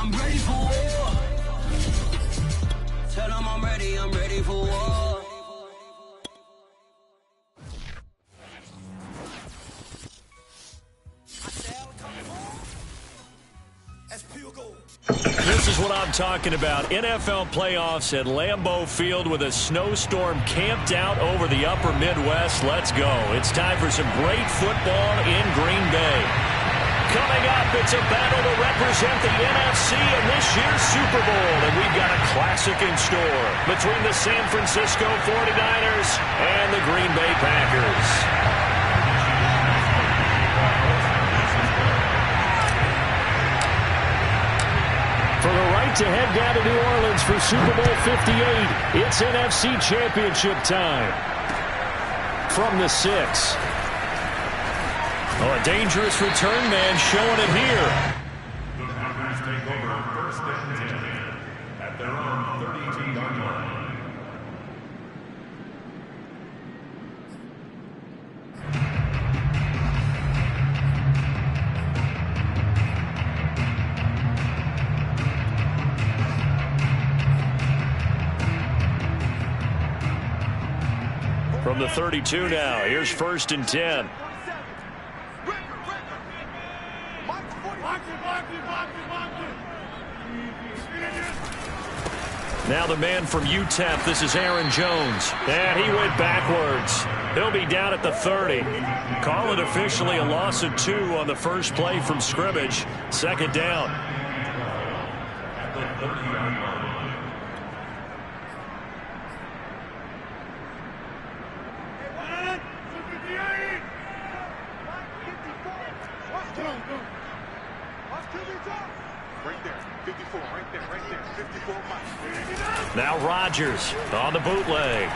I'm ready for war. Tell them I'm ready for war. This is what I'm talking about. NFL playoffs at Lambeau Field with a snowstorm camped out over the upper Midwest. Let's go. It's time for some great football in Green Bay. Coming up, it's a battle to represent the NFC in this year's Super Bowl. And we've got a classic in store between the San Francisco 49ers and the Green Bay Packers. For the right to head down to New Orleans for Super Bowl 58, it's NFC Championship time. From the 6. Oh, a dangerous return man showing it here. The Packers take over first and 10 at their own 32-yard line. From the 32 now, here's first and 10. Now the man from UTEP, this is Aaron Jones. And he went backwards. He'll be down at the 30. Call it officially a loss of 2 on the first play from scrimmage. Second down. At the 30-yard line. Now Rodgers on the bootleg.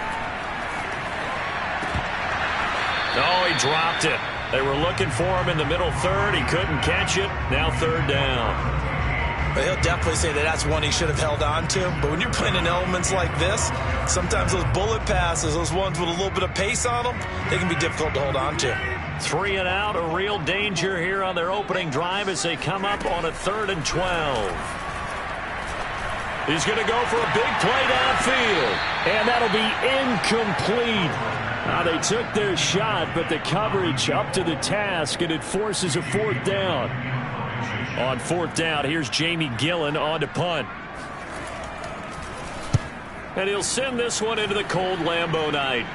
Oh, he dropped it. They were looking for him in the middle third. He couldn't catch it. Now third down. But he'll definitely say that that's one he should have held on to. But when you're playing in elements like this, sometimes those bullet passes, those ones with a little bit of pace on them, they can be difficult to hold on to. 3 and out, a real danger here on their opening drive as they come up on a 3rd and 12. He's going to go for a big play downfield. And that'll be incomplete. Now they took their shot, but the coverage up to the task, and it forces a 4th down. On 4th down, here's Jamie Gillen on to punt. And he'll send this one into the cold Lambeau night.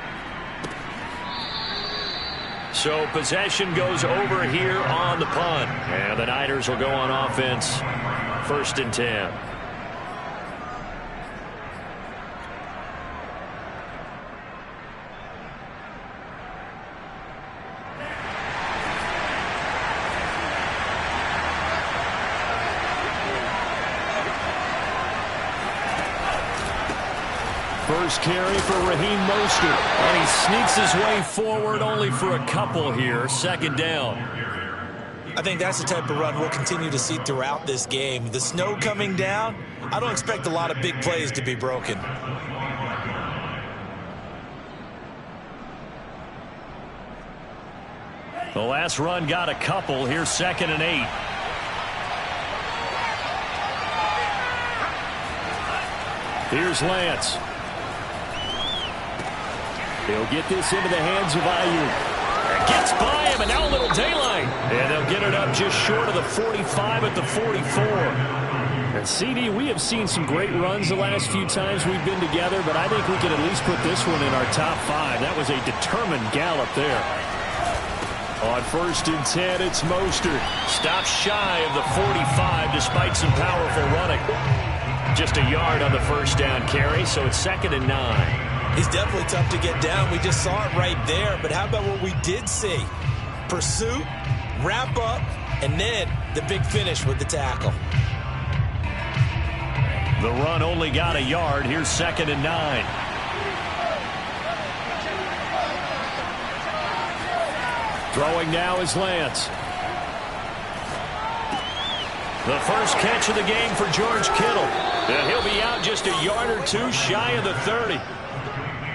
So possession goes over here on the punt. And the Niners will go on offense. 1st and 10. First carry for Raheem Mostert. And he sneaks his way forward only for a couple here. 2nd down. I think that's the type of run we'll continue to see throughout this game. The snow coming down, I don't expect a lot of big plays to be broken. The last run got a couple. Here's 2nd and 8. Here's Lance. He'll get this into the hands of Ayuk. Gets by him, and now a little daylight. And they'll get it up just short of the 45 at the 44. And CD, we have seen some great runs the last few times we've been together, but I think we can at least put this one in our top 5. That was a determined gallop there. On 1st and 10, it's Mostert. Stops shy of the 45 despite some powerful running. Just a yard on the first down carry, so it's 2nd and 9. He's definitely tough to get down. We just saw it right there. But how about what we did see? Pursuit, wrap up, and then the big finish with the tackle. The run only got a yard. Here's 2nd and 9. Throwing now is Lance. The first catch of the game for George Kittle. And he'll be out just a yard or 2 shy of the 30.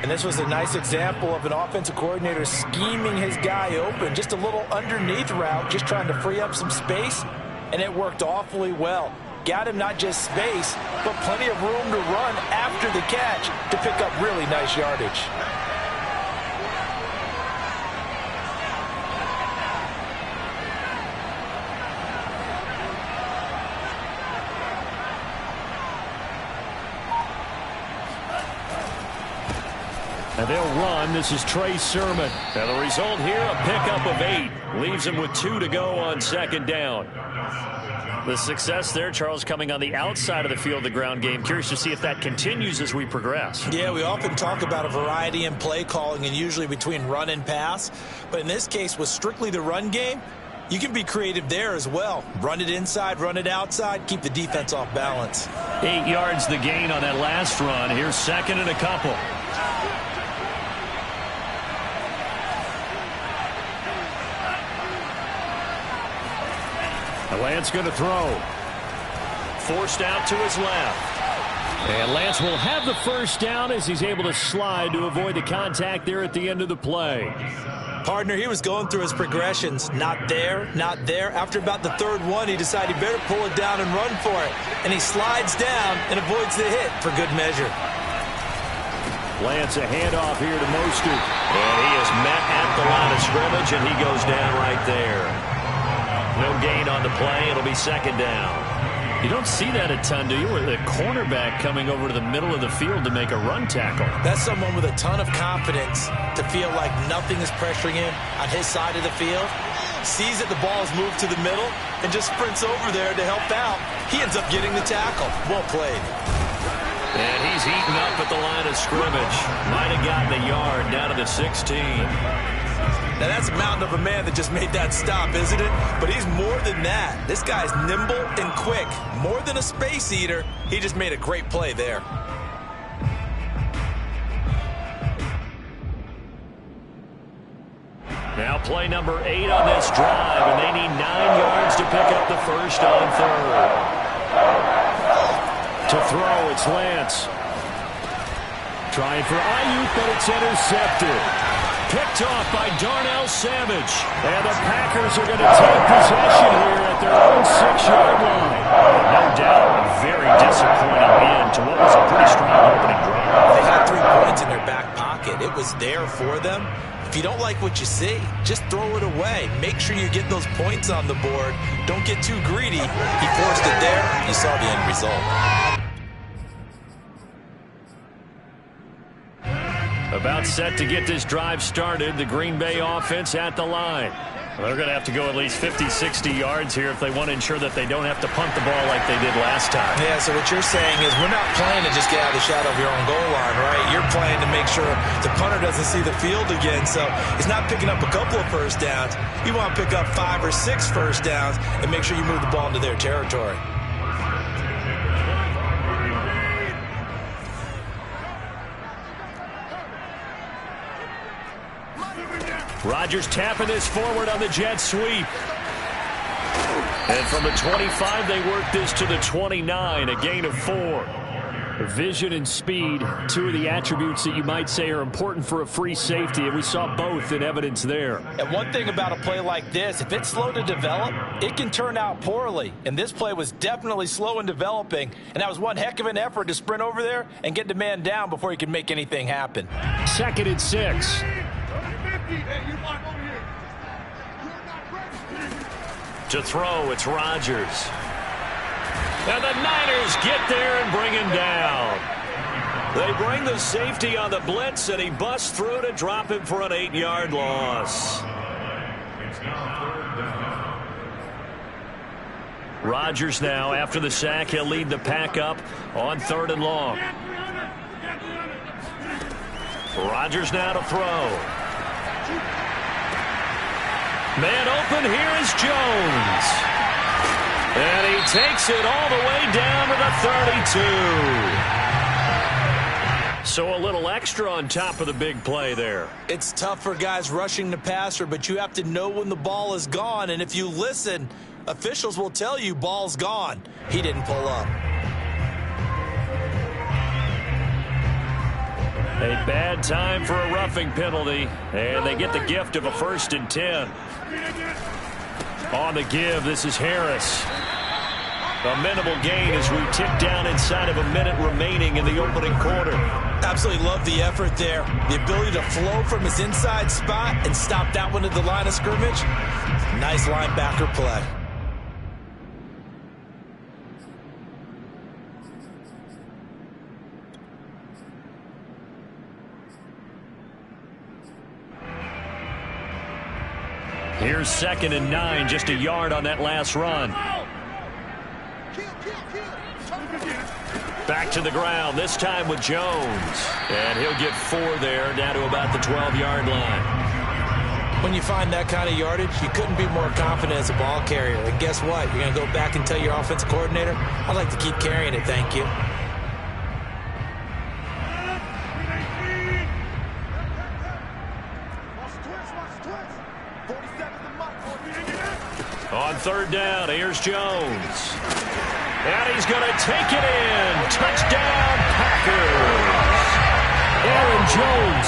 And this was a nice example of an offensive coordinator scheming his guy open. Just a little underneath route, just trying to free up some space, and it worked awfully well. got him not just space, but plenty of room to run after the catch to pick up really nice yardage. And they'll run. This is Trey Sermon. And the result here, a pickup of 8. Leaves him with 2 to go on second down. The success there, Charles, coming on the outside of the field, the ground game. Curious to see if that continues as we progress. Yeah, we often talk about a variety in play calling and usually between run and pass. But in this case, with strictly the run game, you can be creative there as well. Run it inside, run it outside, keep the defense off balance. 8 yards the gain on that last run. Here's second and a couple. Lance going to throw. Forced out to his left. And Lance will have the first down as he's able to slide to avoid the contact there at the end of the play. Partner, he was going through his progressions. Not there, not there. After about the third one, he decided he better pull it down and run for it. And he slides down and avoids the hit for good measure. Lance, a handoff here to Mostert. And he is met at the line of scrimmage, and he goes down right there. No gain on the play. It'll be second down. You don't see that a ton, do you? With a cornerback coming over to the middle of the field to make a run tackle. That's someone with a ton of confidence to feel like nothing is pressuring him on his side of the field. Sees that the ball is moved to the middle and just sprints over there to help out. He ends up getting the tackle. Well played. And he's eaten up at the line of scrimmage. Might have gotten a yard down to the 16. Now, that's a mountain of a man that just made that stop, isn't it? But he's more than that. This guy's nimble and quick. More than a space eater. He just made a great play there. Now play number 8 on this drive, and they need 9 yards to pick up the first on third. To throw, it's Lance. Trying for Ayuk, but it's intercepted. Picked off by Darnell Savage. And the Packers are going to take possession here at their own 6-yard line. No doubt a very disappointing end to what was a pretty strong opening drive. They had 3 points in their back pocket. It was there for them. If you don't like what you see, just throw it away. Make sure you get those points on the board. Don't get too greedy. He forced it there. You saw the end result. About set to get this drive started. The Green Bay offense at the line. They're going to have to go at least 50, 60 yards here if they want to ensure that they don't have to punt the ball like they did last time. Yeah, so what you're saying is we're not playing to just get out of the shadow of your own goal line, right? You're playing to make sure the punter doesn't see the field again. So it's not picking up a couple of first downs. You want to pick up 5 or 6 first downs and make sure you move the ball into their territory. Rodgers tapping this forward on the jet sweep. And from the 25, they work this to the 29, a gain of 4. Vision and speed, 2 of the attributes that you might say are important for a free safety, and we saw both in evidence there. And one thing about a play like this, if it's slow to develop, it can turn out poorly. And this play was definitely slow in developing, and that was one heck of an effort to sprint over there and get the man down before he could make anything happen. 2nd and 6. To throw, it's Rodgers. And the Niners get there and bring him down. They bring the safety on the blitz, and he busts through to drop him for an 8-yard loss. Rodgers now, after the sack, he'll lead the pack up on 3rd and long. Rodgers now to throw. Man open, here is Jones. And he takes it all the way down to the 32. So a little extra on top of the big play there. It's tough for guys rushing the passer, but you have to know when the ball is gone. And if you listen, officials will tell you ball's gone. He didn't pull up. A bad time for a roughing penalty, and they get the gift of a 1st and 10. On the give, this is Harris. A minimal gain as we tick down inside of a minute remaining in the opening quarter. Absolutely love the effort there. The ability to flow from his inside spot and stop that one at the line of scrimmage. Nice linebacker play. Here's 2nd and 9, just a yard on that last run. Back to the ground, this time with Jones. And he'll get 4 there, down to about the 12-yard line. When you find that kind of yardage, you couldn't be more confident as a ball carrier. And guess what? You're going to go back and tell your offensive coordinator, I'd like to keep carrying it, thank you. On 3rd down, here's Jones. And he's going to take it in. Touchdown, Packers. Aaron Jones,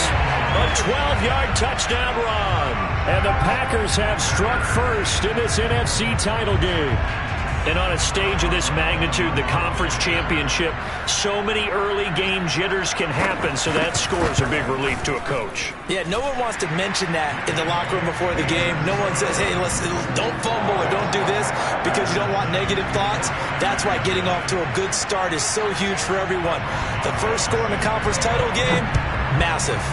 a 12-yard touchdown run. And the Packers have struck first in this NFC title game. And on a stage of this magnitude, the conference championship, so many early game jitters can happen, so that scores a big relief to a coach. Yeah, no one wants to mention that in the locker room before the game. No one says, hey, don't fumble or don't do this because you don't want negative thoughts. That's why getting off to a good start is so huge for everyone. The first score in the conference title game, massive.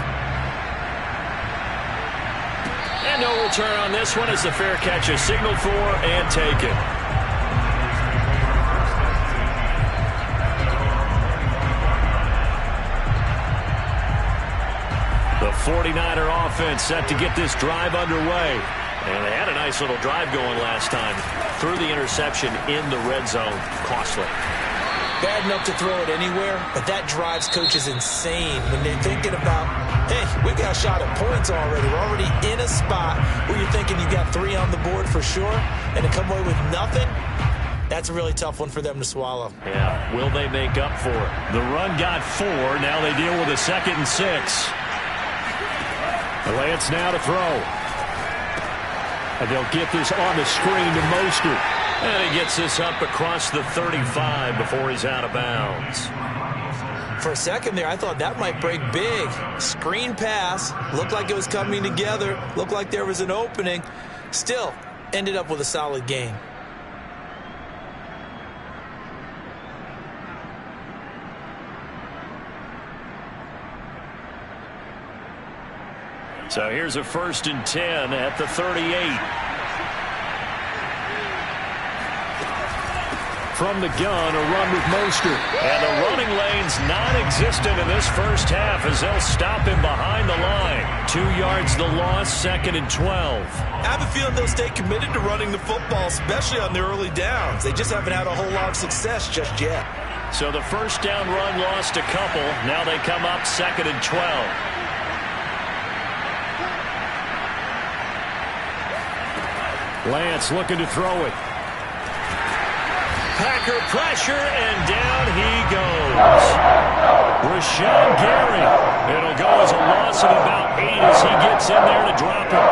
And no return on this one as the fair catch is signaled for and taken. The 49er offense set to get this drive underway. And they had a nice little drive going last time. Threw the interception in the red zone. Costly. Bad enough to throw it anywhere, but that drives coaches insane when they're thinking about, hey, we got a shot at points already. We're already in a spot where you're thinking you got 3 on the board for sure, and to come away with nothing, that's a really tough one for them to swallow. Yeah, will they make up for it? The run got 4. Now they deal with a 2nd and 6. Lance now to throw. And they'll get this on the screen to Mostert. And he gets this up across the 35 before he's out of bounds. For a second there, I thought that might break big. Screen pass. Looked like it was coming together. Looked like there was an opening. Still, ended up with a solid gain. So here's a 1st and 10 at the 38. From the gun, a run with Mostert. And the running lane's non-existent in this first half as they'll stop him behind the line. 2 yards the loss, 2nd and 12. I have a feeling they'll stay committed to running the football, especially on the early downs. They just haven't had a whole lot of success just yet. So the first down run lost a couple. Now they come up 2nd and 12. Lance looking to throw it. Packer pressure, and down he goes. Rashawn Gary. It'll go as a loss of about 8 as he gets in there to drop it.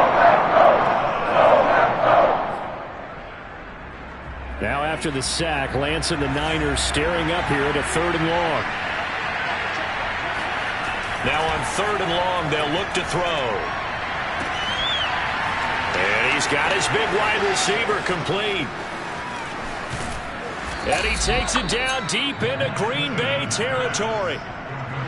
Now after the sack, Lance and the Niners staring up here at a 3rd and long. Now on 3rd and long, they'll look to throw. And he's got his big wide receiver complete. And he takes it down deep into Green Bay territory.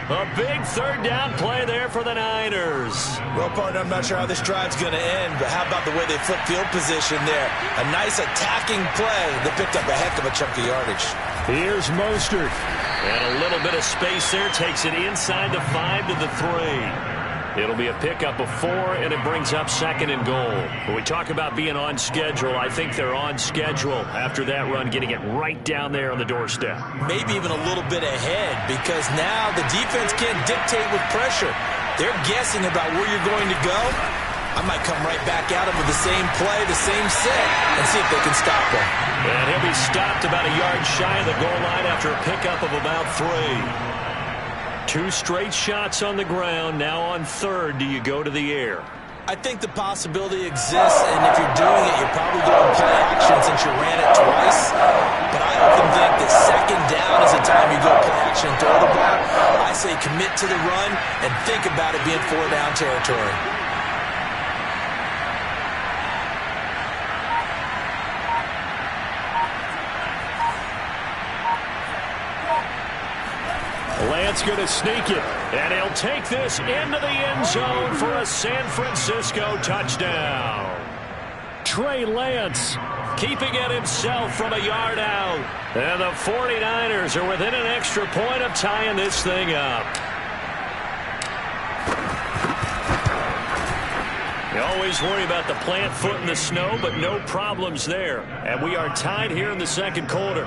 A big 3rd down play there for the Niners. Well, partner, I'm not sure how this drive's going to end, but how about the way they flip field position there? A nice attacking play that picked up a heck of a chunk of yardage. Here's Mostert. And a little bit of space there. Takes it inside the 5 to the 3. It'll be a pickup of 4, and it brings up 2nd and goal. When we talk about being on schedule, I think they're on schedule after that run, getting it right down there on the doorstep. Maybe even a little bit ahead, because now the defense can't dictate with pressure. They're guessing about where you're going to go. I might come right back at him with the same play, the same set, and see if they can stop him. And he'll be stopped about a yard shy of the goal line after a pickup of about 3. 2 straight shots on the ground. Now on 3rd, do you go to the air? I think the possibility exists, and if you're doing it, you're probably going play action since you ran it twice. But I often think that second down is the time you go play action and throw the ball. I say commit to the run and think about it being 4-down territory. Lance going to sneak it, and he'll take this into the end zone for a San Francisco touchdown. Trey Lance keeping it himself from a yard out. And the 49ers are within an extra point of tying this thing up. You always worry about the plant foot in the snow, but no problems there. And we are tied here in the second quarter.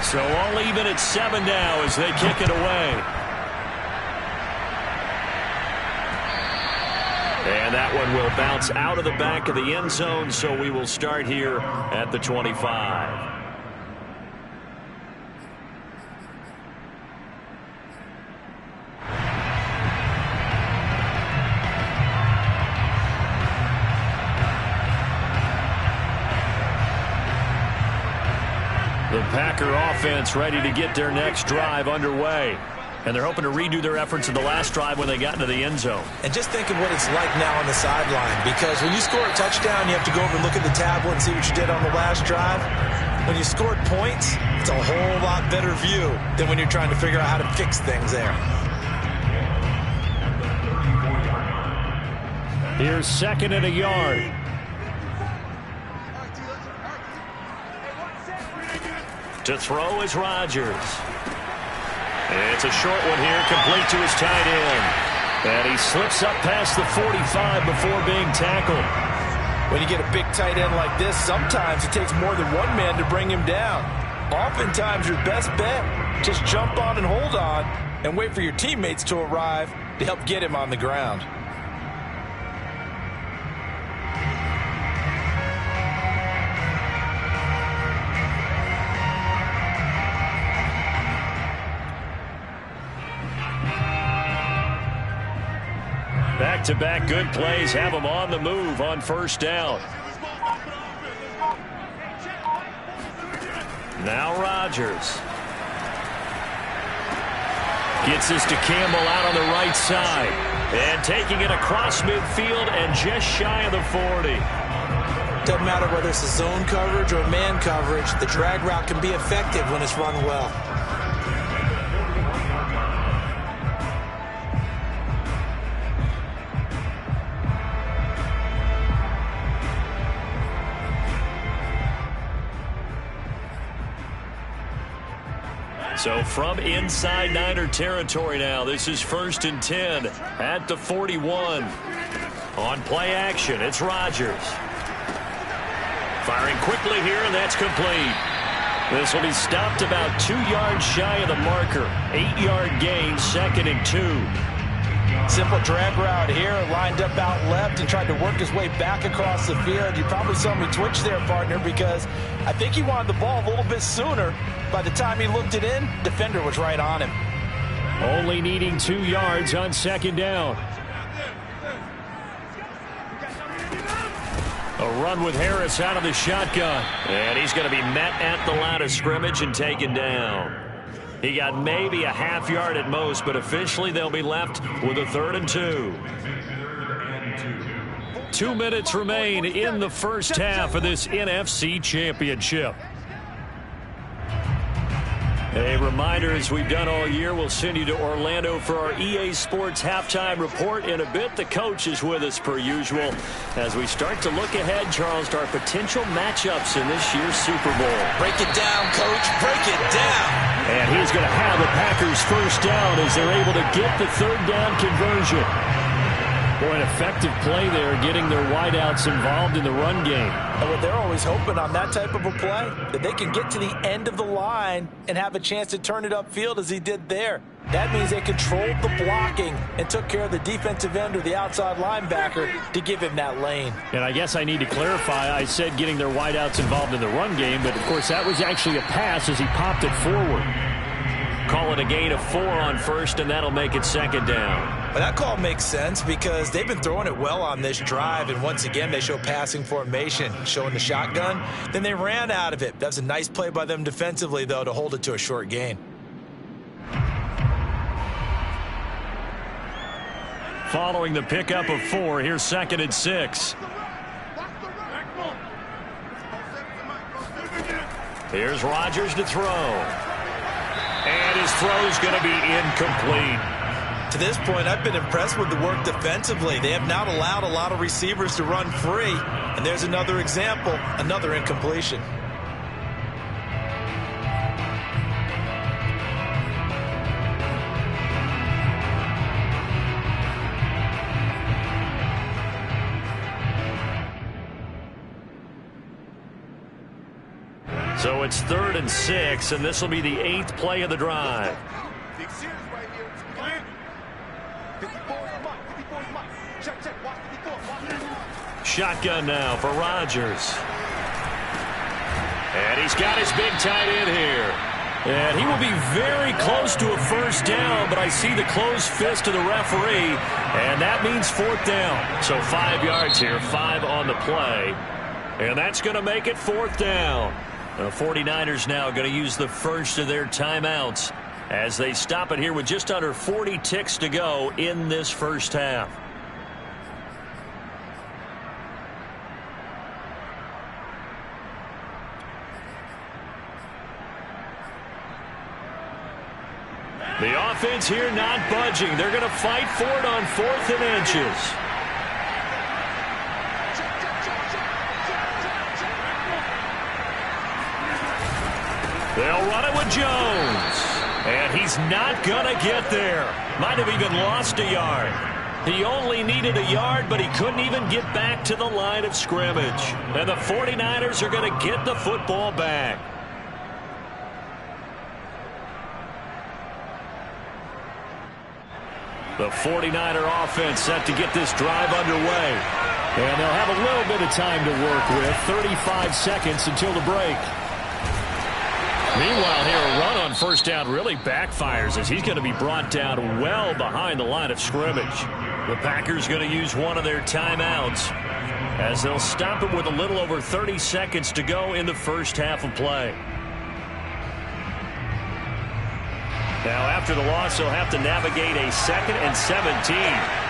So all even at 7 now as they kick it away. And that one will bounce out of the back of the end zone, so we will start here at the 25. The Packer offense ready to get their next drive underway. And they're hoping to redo their efforts in the last drive when they got into the end zone. And just think of what it's like now on the sideline, because when you score a touchdown, you have to go over and look at the tablet and see what you did on the last drive. When you scored points, it's a whole lot better view than when you're trying to figure out how to fix things there. Here's 2nd and a yard. To throw is Rodgers. It's a short one here, complete to his tight end. And he slips up past the 45 before being tackled. When you get a big tight end like this, sometimes it takes more than one man to bring him down. Oftentimes, your best bet, just jump on and hold on and wait for your teammates to arrive to help get him on the ground. Back-to-back good plays have them on the move on first down. Now Rodgers. Gets this to Campbell out on the right side. And taking it across midfield and just shy of the 40. Doesn't matter whether it's a zone coverage or man coverage, the drag route can be effective when it's run well. So from inside Niner territory now, this is 1st and 10 at the 41. On play action, it's Rodgers. Firing quickly here, and that's complete. This will be stopped about 2 yards shy of the marker. 8-yard gain, 2nd and 2. Simple drag route here, lined up out left and tried to work his way back across the field. You probably saw me twitch there, partner, because I think he wanted the ball a little bit sooner. By the time he looked it in, defender was right on him. Only needing 2 yards on 2nd down. A run with Harris out of the shotgun. And he's going to be met at the line of scrimmage and taken down. He got maybe a half yard at most, but officially they'll be left with a 3rd and 2. 2 minutes remain in the first half of this NFC Championship. A reminder, as we've done all year, we'll send you to Orlando for our EA Sports halftime report in a bit. The coach is with us per usual as we start to look ahead, Charles, to our potential matchups in this year's Super Bowl. Break it down, coach. Break it down. And he's going to have the Packers first down as they're able to get the 3rd down conversion. Boy, an effective play there, getting their wideouts involved in the run game. And what they're always hoping on that type of a play, that they can get to the end of the line and have a chance to turn it upfield as he did there. That means they controlled the blocking and took care of the defensive end or the outside linebacker to give him that lane. And I guess I need to clarify, I said getting their wideouts involved in the run game, but of course that was actually a pass as he popped it forward. Call it a gain of 4 on first, and that'll make it second down. But that call makes sense because they've been throwing it well on this drive, and once again they show passing formation, showing the shotgun. Then they ran out of it. That's a nice play by them defensively, though, to hold it to a short gain. Following the pickup of 4, here's 2nd and 6. Here's Rodgers to throw. And his throw's going to be incomplete. To this point, I've been impressed with the work defensively. They have not allowed a lot of receivers to run free. And there's another example, another incompletion. So it's 3rd and 6, and this will be the 8th play of the drive. Shotgun now for Rodgers. And he's got his big tight end here. And he will be very close to a first down, but I see the closed fist of the referee, and that means 4th down. So 5 yards here, 5 on the play. And that's going to make it 4th down. The 49ers now going to use the first of their timeouts as they stop it here with just under 40 ticks to go in this first half. The offense here not budging. They're going to fight for it on 4th and inches. They'll run it with Jones. And he's not going to get there. Might have even lost a yard. He only needed a yard, but he couldn't even get back to the line of scrimmage. And the 49ers are going to get the football back. The 49er offense set to get this drive underway. And they'll have a little bit of time to work with. 35 seconds until the break. Meanwhile, here, a run on first down really backfires as he's going to be brought down well behind the line of scrimmage. The Packers going to use one of their timeouts as they'll stop it with a little over 30 seconds to go in the first half of play. Now, after the loss, they'll have to navigate a 2nd and 17.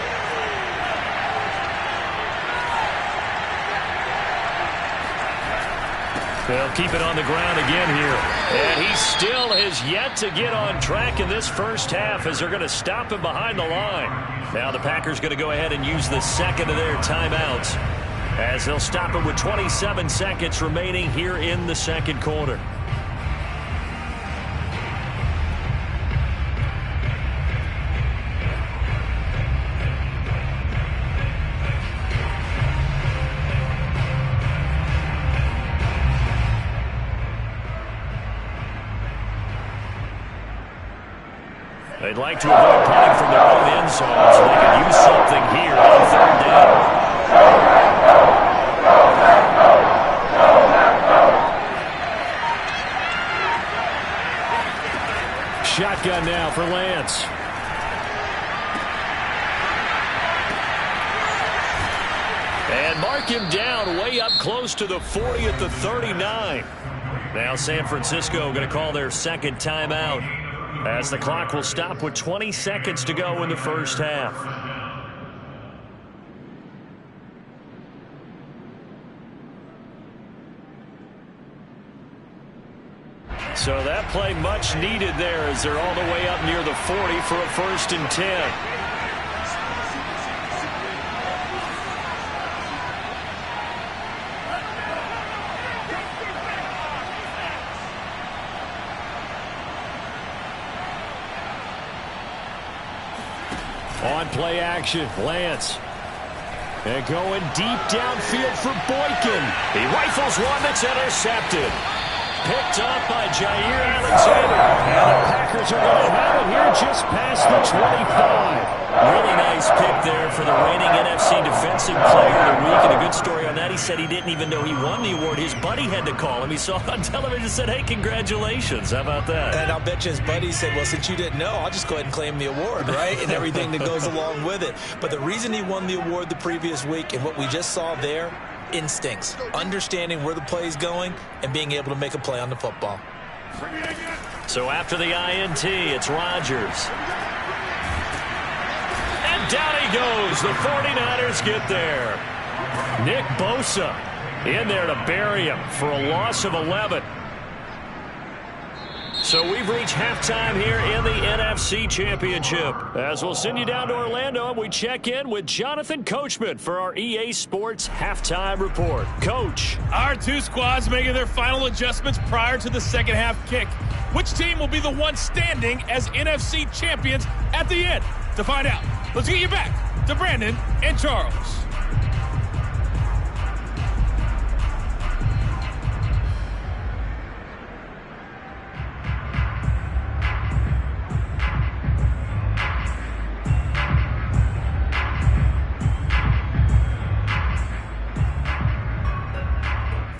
They'll keep it on the ground again here. And he still has yet to get on track in this first half as they're going to stop him behind the line. Now the Packers going to go ahead and use the second of their timeouts as they'll stop him with 27 seconds remaining here in the second quarter. They'd like to avoid punting from their own end zone so they can use something here on 3rd down. Shotgun now for Lance. And mark him down way up close to the 40 at the 39. Now San Francisco going to call their second timeout, as the clock will stop with 20 seconds to go in the first half. So that play much needed there as they're all the way up near the 40 for a 1st and 10. On play action, Lance. And going deep downfield for Boykin. He rifles one that's intercepted. Picked up by Jair Alexander. And the Packers are going to have it here just past the 25. Really nice pick there for the reigning NFC Defensive Player of the Week. And a good story on that. He said he didn't even know he won the award. His buddy had to call him. He saw it on television and said, hey, congratulations. How about that? And I'll bet you his buddy said, well, since you didn't know, I'll just go ahead and claim the award, right? And everything that goes along with it. But the reason he won the award the previous week and what we just saw there, instincts, understanding where the play is going and being able to make a play on the football. So after the INT, it's Rodgers. And down he goes. The 49ers get there. Nick Bosa in there to bury him for a loss of 11. So we've reached halftime here in the NFC Championship. As we'll send you down to Orlando, and we check in with Jonathan Coachman for our EA Sports Halftime Report. Coach. Our two squads making their final adjustments prior to the second half kick. Which team will be the one standing as NFC champions at the end? To find out, let's get you back to Brandon and Charles.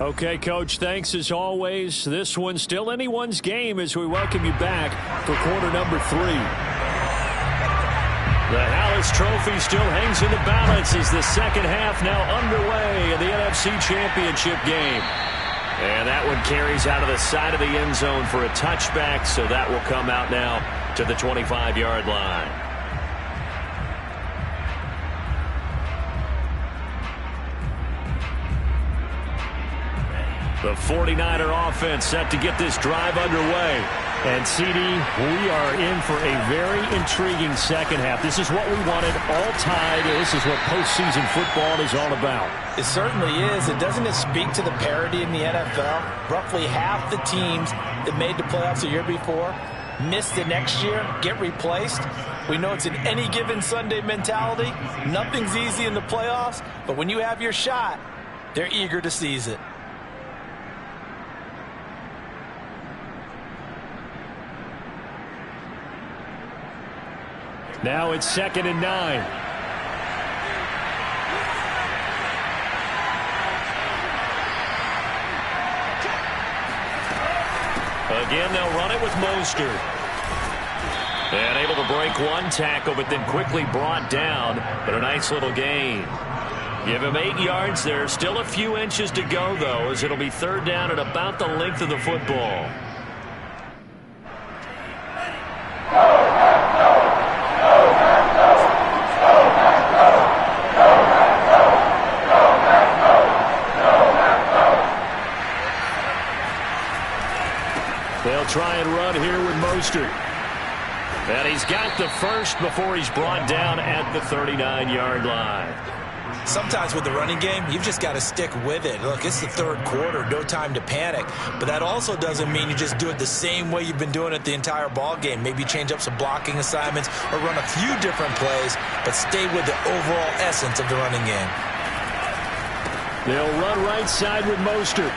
Okay, Coach, thanks as always. This one's still anyone's game as we welcome you back for quarter number 3. The Hallis Trophy still hangs in the balance as the second half now underway in the NFC Championship game. And that one carries out of the side of the end zone for a touchback, so that will come out now to the 25-yard line. The 49er offense set to get this drive underway. And, CD, we are in for a very intriguing second half. This is what we wanted, all tied. This is what postseason football is all about. It certainly is. And doesn't it speak to the parity in the NFL? Roughly half the teams that made the playoffs the year before miss the next year, get replaced. We know it's an any given Sunday mentality. Nothing's easy in the playoffs. But when you have your shot, they're eager to seize it. Now it's 2nd and 9. Again, they'll run it with Mostert. And able to break one tackle, but then quickly brought down. But a nice little gain. Give him 8 yards there. Still a few inches to go, though, as it'll be 3rd down at about the length of the football. They'll try and run here with Mostert. And he's got the first before he's brought down at the 39-yard line. Sometimes with the running game, you've just got to stick with it. Look, it's the 3rd quarter, no time to panic. But that also doesn't mean you just do it the same way you've been doing it the entire ball game. Maybe change up some blocking assignments or run a few different plays, but stay with the overall essence of the running game. They'll run right side with Mostert.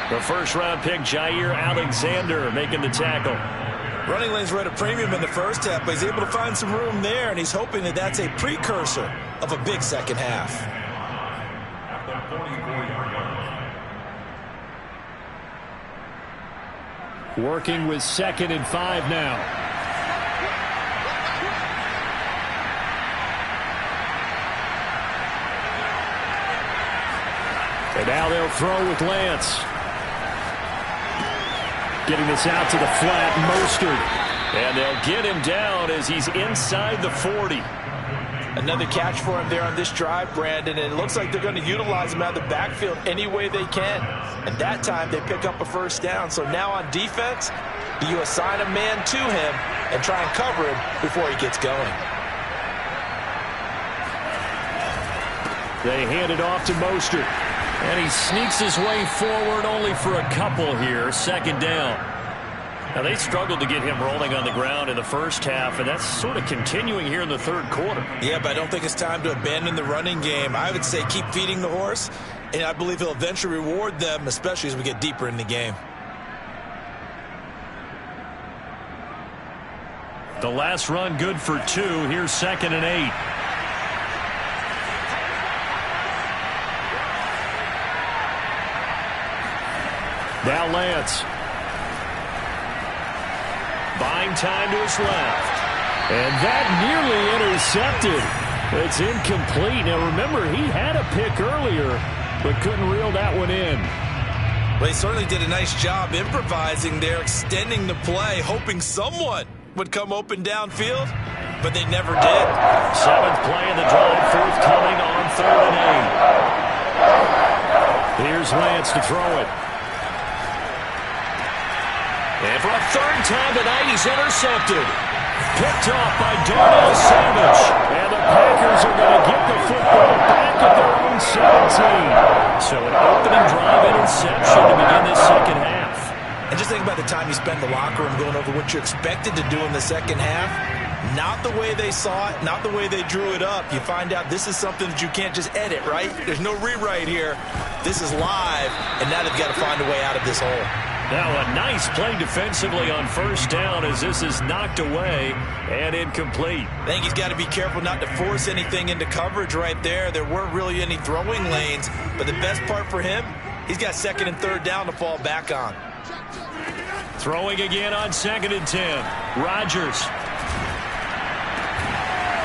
The first-round pick, Jair Alexander, making the tackle. Running lanes were at a premium in the first half, but he's able to find some room there, and he's hoping that that's a precursor of a big second half. At the 44-yard line. Working with 2nd and 5 now. And now they'll throw with Lance. Getting this out to the flat, Mostert. And they'll get him down as he's inside the 40. Another catch for him there on this drive, Brandon, and it looks like they're going to utilize him out of the backfield any way they can. And that time they pick up a first down. So now on defense, do you assign a man to him and try and cover him before he gets going? They hand it off to Mostert. And he sneaks his way forward only for a couple here. 2nd down. Now, they struggled to get him rolling on the ground in the first half, and that's sort of continuing here in the third quarter. Yeah, but I don't think it's time to abandon the running game. I would say keep feeding the horse, and I believe he'll eventually reward them, especially as we get deeper in the game. The last run good for 2. Here's 2nd and 8. Now Lance. Buying time to his left. And that nearly intercepted. It's incomplete. Now remember, he had a pick earlier, but couldn't reel that one in. Well, he certainly did a nice job improvising there, extending the play, hoping someone would come open downfield, but they never did. 7th play of the drive, forthcoming on 3rd and 8. Here's Lance to throw it. And for a 3rd time tonight, he's intercepted. Picked off by Darnell Savage. And the Packers are going to get the football back at their own 17. So an opening drive interception to begin this second half. And just think about the time you spend in the locker room going over what you expected to do in the second half. Not the way they saw it, not the way they drew it up. You find out this is something that you can't just edit, right? There's no rewrite here. This is live, and now they've got to find a way out of this hole. Now a nice play defensively on 1st down as this is knocked away and incomplete. I think he's got to be careful not to force anything into coverage right there. There weren't really any throwing lanes, but the best part for him, he's got 2nd and 3rd down to fall back on. Throwing again on 2nd and 10. Rodgers.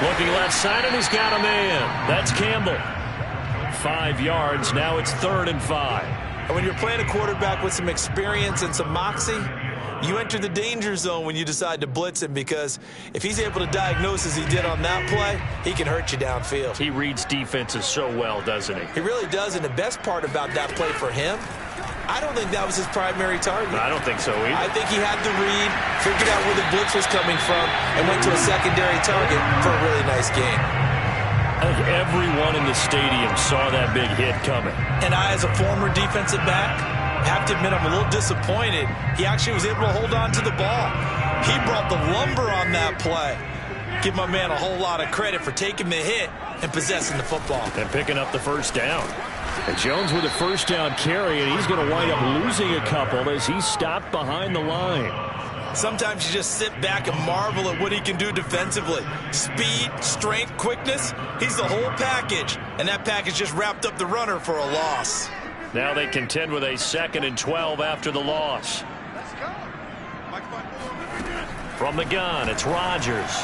Looking left side, and he's got a man. That's Campbell. 5 yards. Now it's 3rd and 5. And when you're playing a quarterback with some experience and some moxie, you enter the danger zone when you decide to blitz him, because if he's able to diagnose as he did on that play, he can hurt you downfield. He reads defenses so well, doesn't he? He really does, and the best part about that play for him, I don't think that was his primary target. I don't think so either. I think he had the read, figured out where the blitz was coming from, and went to a secondary target for a really nice gain. I think everyone in the stadium saw that big hit coming. And I, as a former defensive back, have to admit I'm a little disappointed. He actually was able to hold on to the ball. He brought the lumber on that play. Give my man a whole lot of credit for taking the hit and possessing the football. And picking up the 1st down. And Jones with a 1st down carry, and he's going to wind up losing a couple as he's stopped behind the line. Sometimes you just sit back and marvel at what he can do defensively. Speed, strength, quickness, he's the whole package. And that package just wrapped up the runner for a loss. Now they contend with a 2nd and 12 after the loss. From the gun, it's Rodgers.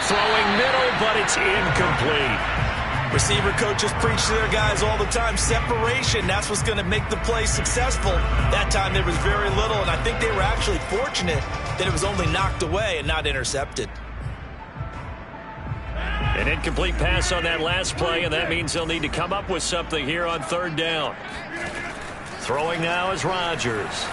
Throwing middle, but it's incomplete. Receiver coaches preach to their guys all the time. Separation, that's what's going to make the play successful. That time there was very little, and I think they were actually fortunate that it was only knocked away and not intercepted. An incomplete pass on that last play, and that means they'll need to come up with something here on 3rd down. Throwing now is Rodgers.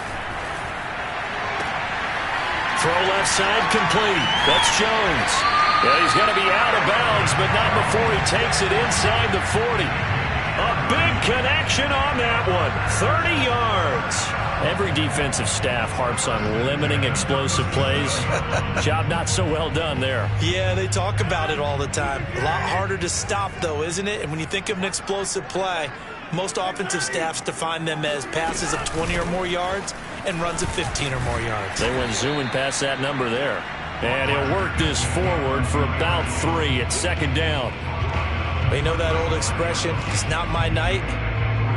Throw left side complete. That's Jones. Yeah, he's going to be out of bounds, but not before he takes it inside the 40. A big connection on that one. 30 yards. Every defensive staff harps on limiting explosive plays. Job not so well done there. Yeah, they talk about it all the time. A lot harder to stop, though, isn't it? And when you think of an explosive play, most offensive staffs define them as passes of 20 or more yards and runs of 15 or more yards. They went zooming past that number there. And he'll work this forward for about 3 at 2nd down. You know that old expression, it's not my night?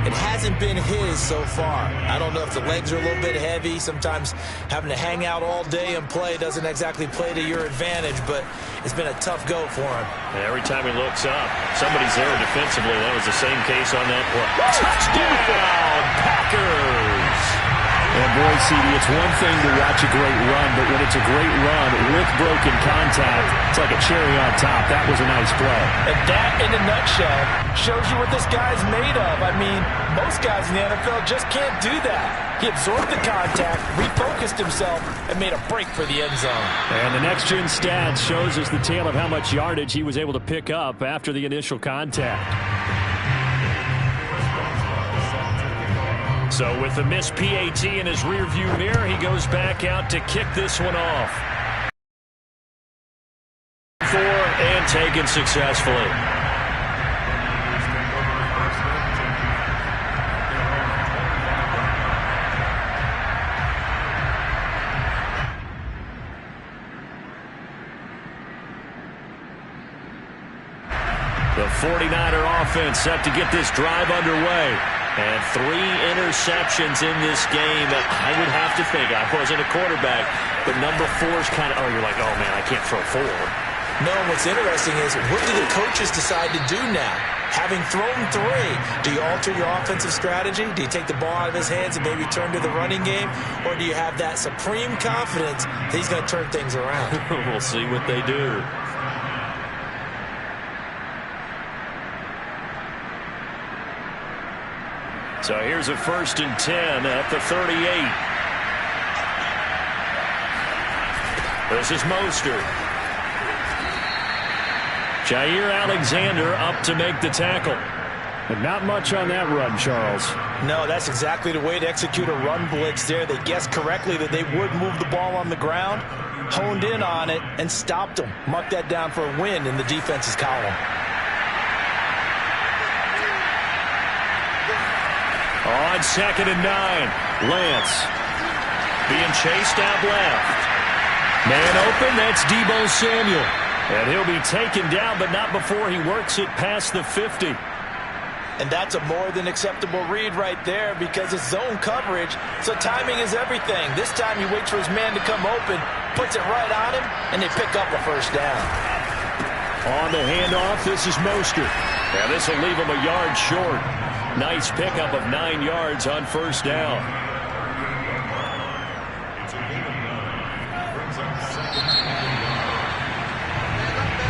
It hasn't been his so far. I don't know if the legs are a little bit heavy. Sometimes having to hang out all day and play doesn't exactly play to your advantage, but it's been a tough go for him. And every time he looks up, somebody's there defensively. That was the same case on that play. Touchdown, Packers! And boy, CD, it's one thing to watch a great run, but when it's a great run with broken contact, it's like a cherry on top. That was a nice play. And that, in a nutshell, shows you what this guy's made of. I mean, most guys in the NFL just can't do that. He absorbed the contact, refocused himself, and made a break for the end zone. And the next-gen stats shows us the tale of how much yardage he was able to pick up after the initial contact. So with the missed PAT in his rearview mirror, he goes back out to kick this one off. 4 and taken successfully. The 49er offense set to get this drive underway. And 3 interceptions in this game. And I would have to think, I wasn't a quarterback, but number 4 is kind of, you're like, oh, man, I can't throw 4. No, what's interesting is, what do the coaches decide to do now? Having thrown 3, do you alter your offensive strategy? Do you take the ball out of his hands and maybe turn to the running game? Or do you have that supreme confidence that he's going to turn things around? We'll see what they do. So here's a 1st and 10 at the 38. This is Mostert. Jair Alexander up to make the tackle. And not much on that run, Charles. No, that's exactly the way to execute a run blitz there. They guessed correctly that they would move the ball on the ground, honed in on it, and stopped them. Mark that down for a win in the defense's column. On 2nd and 9, Lance being chased out left. Man open, that's Deebo Samuel. And he'll be taken down, but not before he works it past the 50. And that's a more than acceptable read right there because it's zone coverage, so timing is everything. This time he waits for his man to come open, puts it right on him, and they pick up a 1st down. On the handoff, this is Mostert. Now this will leave him a yard short. Nice pickup of 9 yards on 1st down.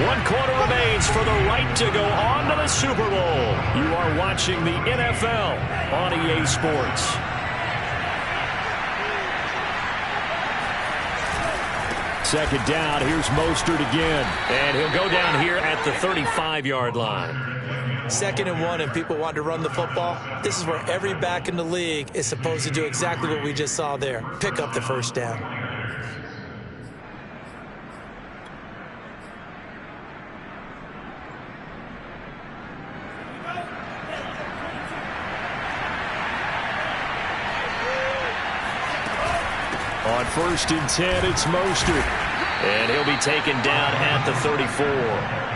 One quarter remains for the right to go on to the Super Bowl. You are watching the NFL on EA Sports. Second down, here's Mostert again. And he'll go down here at the 35-yard line. 2nd and 1 and people want to run the football. This is where every back in the league is supposed to do exactly what we just saw there. Pick up the 1st down. On 1st and 10, it's Mostert. And he'll be taken down at the 34.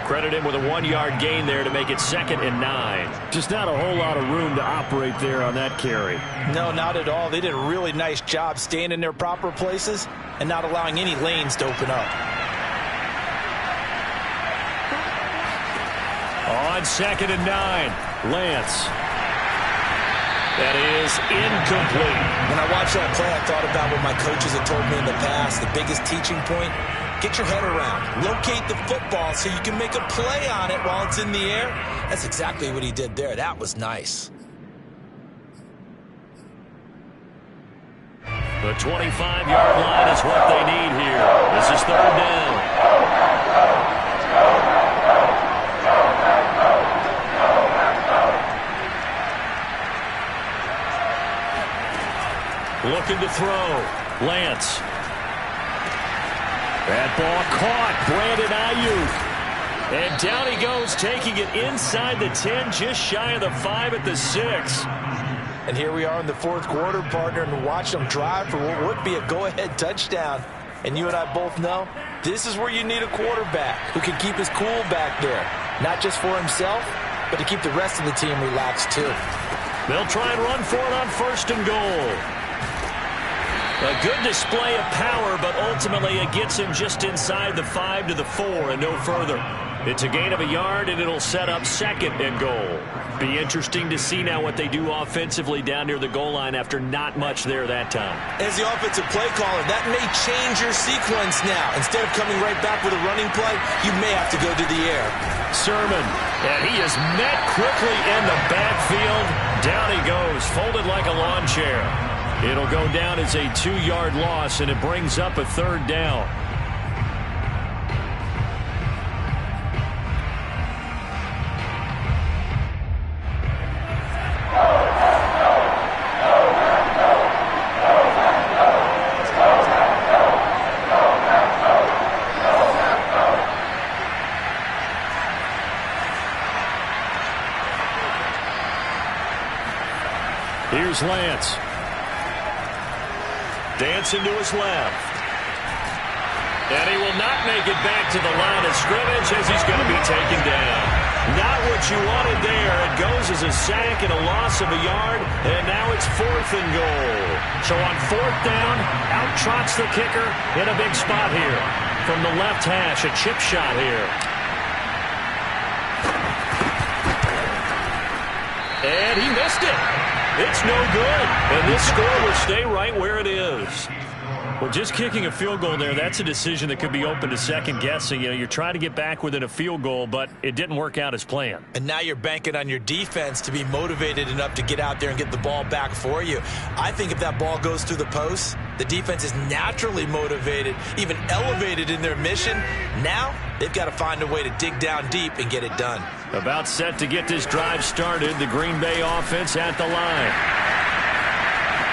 Credit him with a 1-yard gain there to make it 2nd and 9. Just not a whole lot of room to operate there on that carry. No, not at all. They did a really nice job staying in their proper places and not allowing any lanes to open up. On 2nd and 9, Lance. That is incomplete. When I watched that play, I thought about what my coaches had told me in the past. The biggest teaching point, get your head around. Locate the football so you can make a play on it while it's in the air. That's exactly what he did there. That was nice. The 25-yard line is what they need here. This is 3rd down. Looking to throw. Lance. That ball caught. Brandon Ayuk. And down he goes, taking it inside the 10, just shy of the 5 at the 6. And here we are in the 4th quarter, partner, and watch them drive for what would be a go-ahead touchdown. And you and I both know this is where you need a quarterback who can keep his cool back there. Not just for himself, but to keep the rest of the team relaxed too. They'll try and run for it on 1st and goal. A good display of power, but ultimately it gets him just inside the 5 to the 4 and no further. It's a gain of a yard, and it'll set up 2nd and goal. Be interesting to see now what they do offensively down near the goal line after not much there that time. As the offensive play caller, that may change your sequence now. Instead of coming right back with a running play, you may have to go to the air. Sermon, and he is met quickly in the backfield. Down he goes, folded like a lawn chair. It'll go down as a 2-yard loss, and it brings up a 3rd down. Here's Lance. Dancing to his left. And he will not make it back to the line of scrimmage as he's going to be taken down. Not what you wanted there. It goes as a sack and a loss of a yard, and now it's 4th and goal. So on 4th down, out trots the kicker in a big spot here. From the left hash, a chip shot here. And he missed it. It's no good. And this score will stay right where it is. Well, just kicking a field goal there, that's a decision that could be open to second guessing. You know, you're trying to get back within a field goal, but it didn't work out as planned. And now you're banking on your defense to be motivated enough to get out there and get the ball back for you. I think if that ball goes through the post, the defense is naturally motivated, even elevated in their mission. Now they've got to find a way to dig down deep and get it done. About set to get this drive started, the Green Bay offense at the line.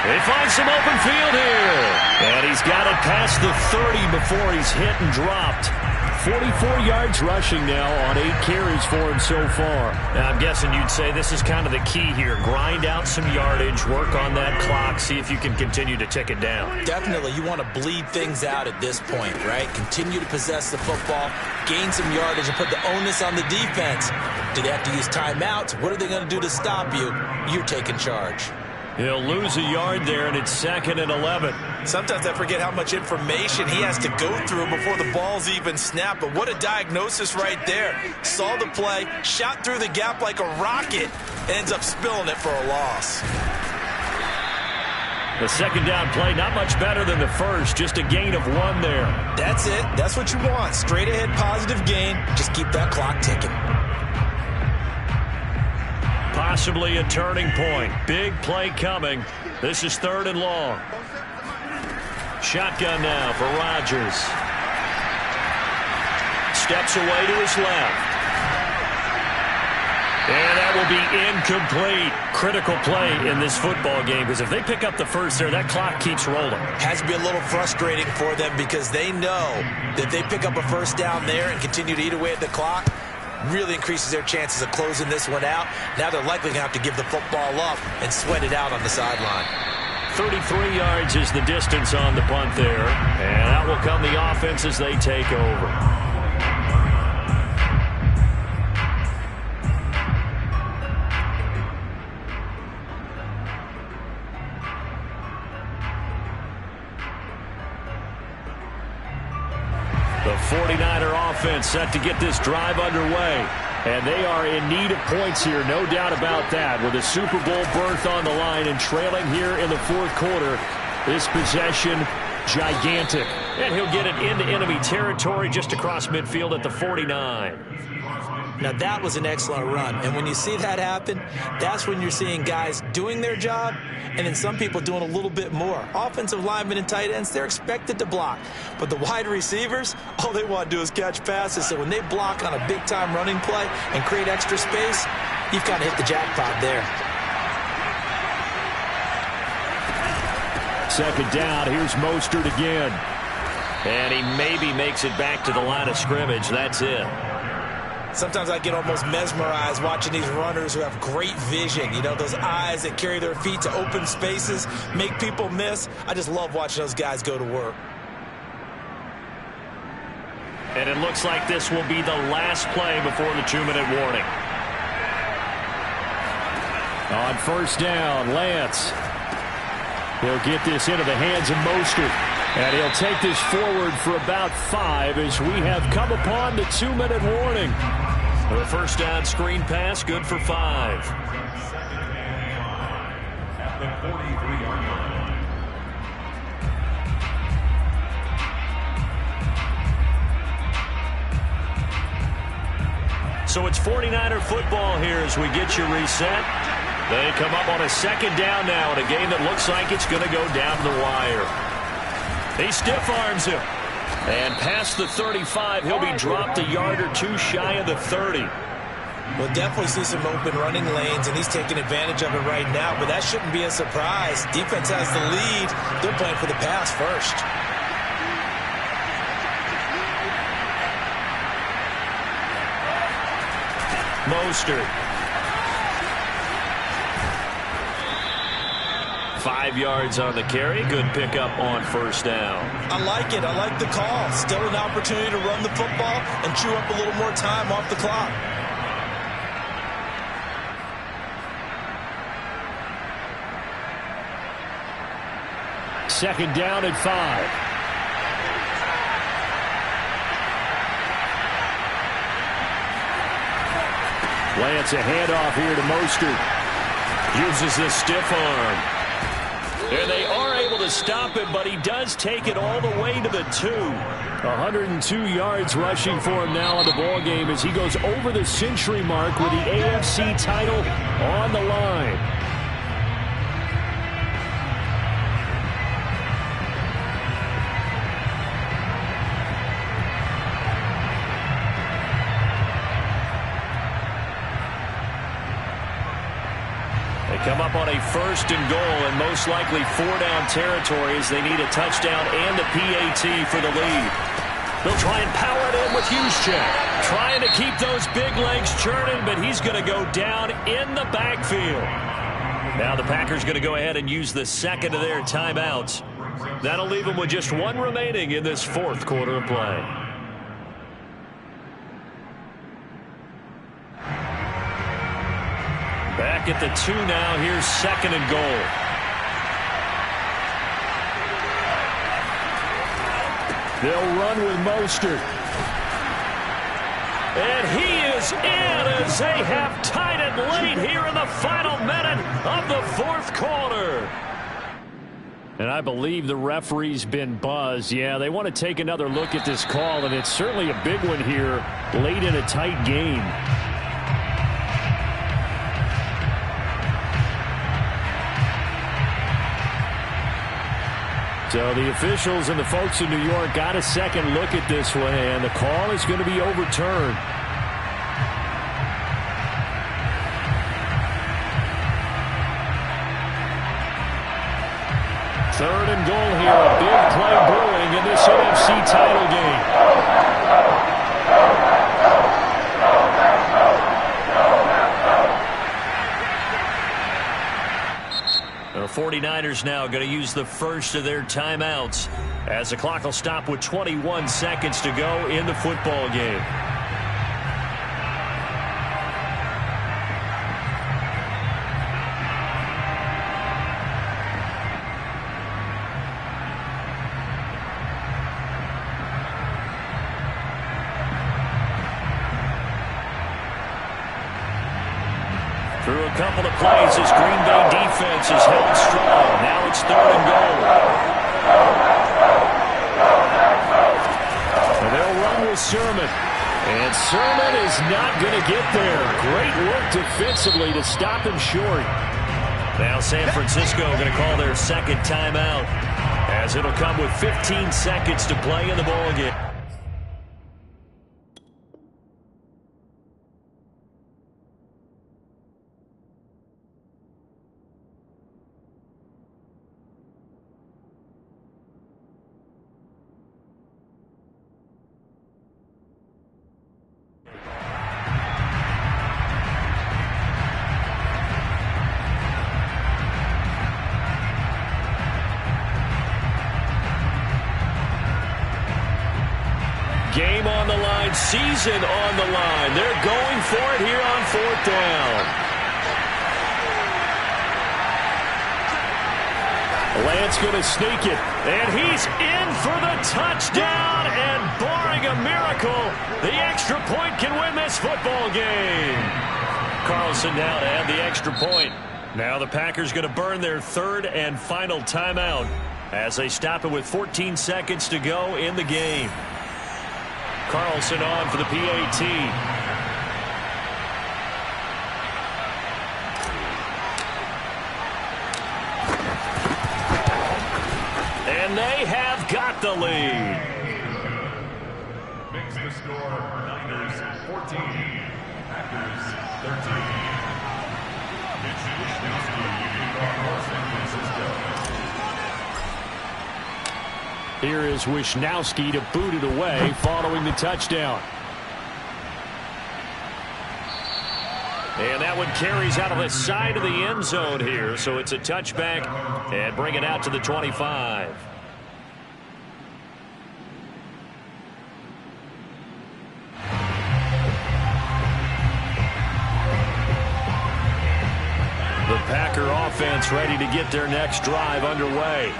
They find some open field here. And he's got it past the 30 before he's hit and dropped. 44 yards rushing now on 8 carries for him so far. Now, I'm guessing you'd say this is kind of the key here. Grind out some yardage, work on that clock, see if you can continue to tick it down. Definitely, you want to bleed things out at this point, right? Continue to possess the football, gain some yardage, and put the onus on the defense. Do they have to use timeouts? What are they going to do to stop you? You're taking charge. He'll lose a yard there, and it's 2nd and 11. Sometimes I forget how much information he has to go through before the ball's even snapped. But what a diagnosis right there. Saw the play, shot through the gap like a rocket, and ends up spilling it for a loss. The second down play, not much better than the first, just a gain of 1 there. That's it. That's what you want. Straight ahead positive gain. Just keep that clock ticking. Possibly a turning point. Big play coming. This is 3rd and long. Shotgun now for Rodgers. Steps away to his left. And that will be incomplete. Critical play in this football game, because if they pick up the first there, that clock keeps rolling. Has to be a little frustrating for them because they know that they pick up a first down there and continue to eat away at the clock, really increases their chances of closing this one out. Now they're likely going to have to give the football up and sweat it out on the sideline. 33 yards is the distance on the punt there. And out will come the offense as they take over. The 49er offense set to get this drive underway. And they are in need of points here, no doubt about that. With a Super Bowl berth on the line and trailing here in the 4th quarter, this possession gigantic. And he'll get it into enemy territory just across midfield at the 49. Now that was an excellent run. And when you see that happen, that's when you're seeing guys doing their job and then some people doing a little bit more. Offensive linemen and tight ends, they're expected to block. But the wide receivers, all they want to do is catch passes. So when they block on a big-time running play and create extra space, you've kind of hit the jackpot there. 2nd down, here's Mostert again. And he maybe makes it back to the line of scrimmage. That's it. Sometimes I get almost mesmerized watching these runners who have great vision. You know, those eyes that carry their feet to open spaces, make people miss. I just love watching those guys go to work. And it looks like this will be the last play before the 2-minute warning. On 1st down, Lance. He'll get this into the hands of Mostert. And he'll take this forward for about 5 as we have come upon the 2-minute warning. The 1st down screen pass, good for 5. At the 43-yard line. So it's 49er football here as we get you reset. They come up on a 2nd down now in a game that looks like it's going to go down the wire. He stiff arms him. And past the 35, he'll be dropped a yard or 2 shy of the 30. We'll definitely see some open running lanes, and he's taking advantage of it right now, but that shouldn't be a surprise. Defense has the lead. They're playing for the pass first. Mostert. 5 yards on the carry. Good pickup on first down. I like it. I like the call. Still an opportunity to run the football and chew up a little more time off the clock. Second down and 5. Lance, a handoff here to Mostert. Uses the stiff arm. And they are able to stop him, but he does take it all the way to the 2. 102 yards rushing for him now in the ballgame as he goes over the century mark with the AFC title on the line. Come up on a 1st and goal and most likely 4-down territory as they need a touchdown and a PAT for the lead. They'll try and power it in with Juszczyk. Trying to keep those big legs churning, but he's going to go down in the backfield. Now the Packers going to go ahead and use the second of their timeouts. That'll leave them with just 1 remaining in this 4th quarter of play. Back at the 2 now. Here's 2nd and goal. They'll run with Mostert. And he is in as they have tied it late here in the final minute of the 4th quarter. And I believe the referee's been buzzed. Yeah, they want to take another look at this call, and it's certainly a big one here late in a tight game. So the officials and the folks in New York got a second look at this one, and the call is going to be overturned. Third and goal here. A big play brewing in this NFC title game. The 49ers now going to use the first of their timeouts as the clock will stop with 21 seconds to go in the football game. Through a couple of plays, this Green Bay defense is held strong. Now it's 3rd and goal. And they'll run with Sermon. And Sermon is not going to get there. Great work defensively to stop him short. Now San Francisco going to call their second timeout as it'll come with 15 seconds to play in the ballgame. Game on the line, season on the line. They're going for it here on 4th down. Lance going to sneak it, and he's in for the touchdown, and barring a miracle, the extra point can win this football game. Carlson now to add the extra point. Now the Packers going to burn their 3rd and final timeout as they stop it with 14 seconds to go in the game. Carlson on for the PAT. And they have got the lead. Makes the score Niners 14, Packers 13. Mitch Wishnowsky from San Francisco. Here is Wishnowsky to boot it away following the touchdown. And that one carries out of the side of the end zone here. So it's a touchback and bring it out to the 25. The Packer offense ready to get their next drive underway.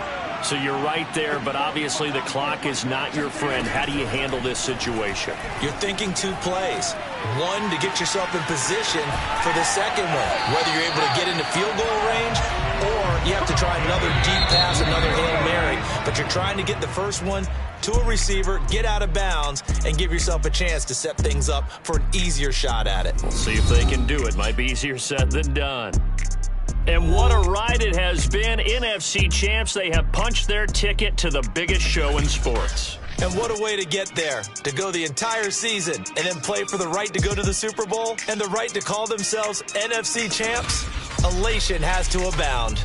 So you're right there, but obviously the clock is not your friend. How do you handle this situation? You're thinking 2 plays. One, to get yourself in position for the second one, whether you're able to get into field goal range or you have to try another deep pass, another Hail Mary. But you're trying to get the first one to a receiver, get out of bounds, and give yourself a chance to set things up for an easier shot at it. We'll see if they can do it. Might be easier said than done. And what a ride it has been. NFC champs, they have punched their ticket to the biggest show in sports. And what a way to get there, to go the entire season and then play for the right to go to the Super Bowl and the right to call themselves NFC champs. Elation has to abound.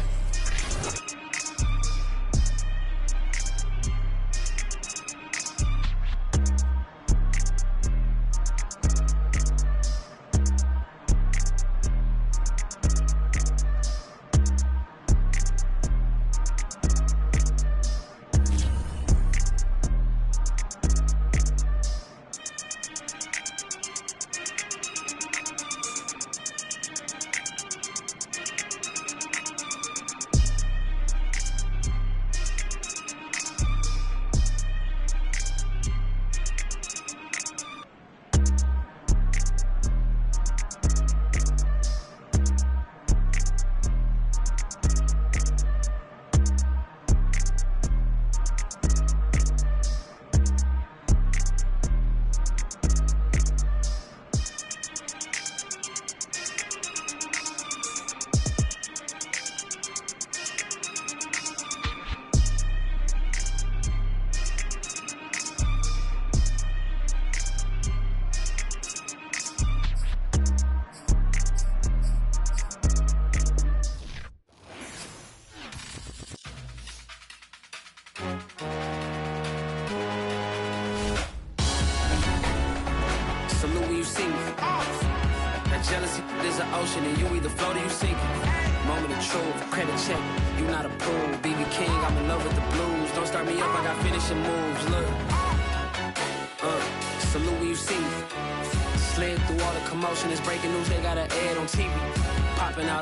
Salute when you see me. That jealousy is an ocean, and you either float or you sink it. Moment of truth, credit check. You not approved. BB King, I'm in love with the blues. Don't start me up, I got finishing moves. Look. Salute when you see me. Slid through all the commotion. It's breaking news, they got an ad on TV. Popping out.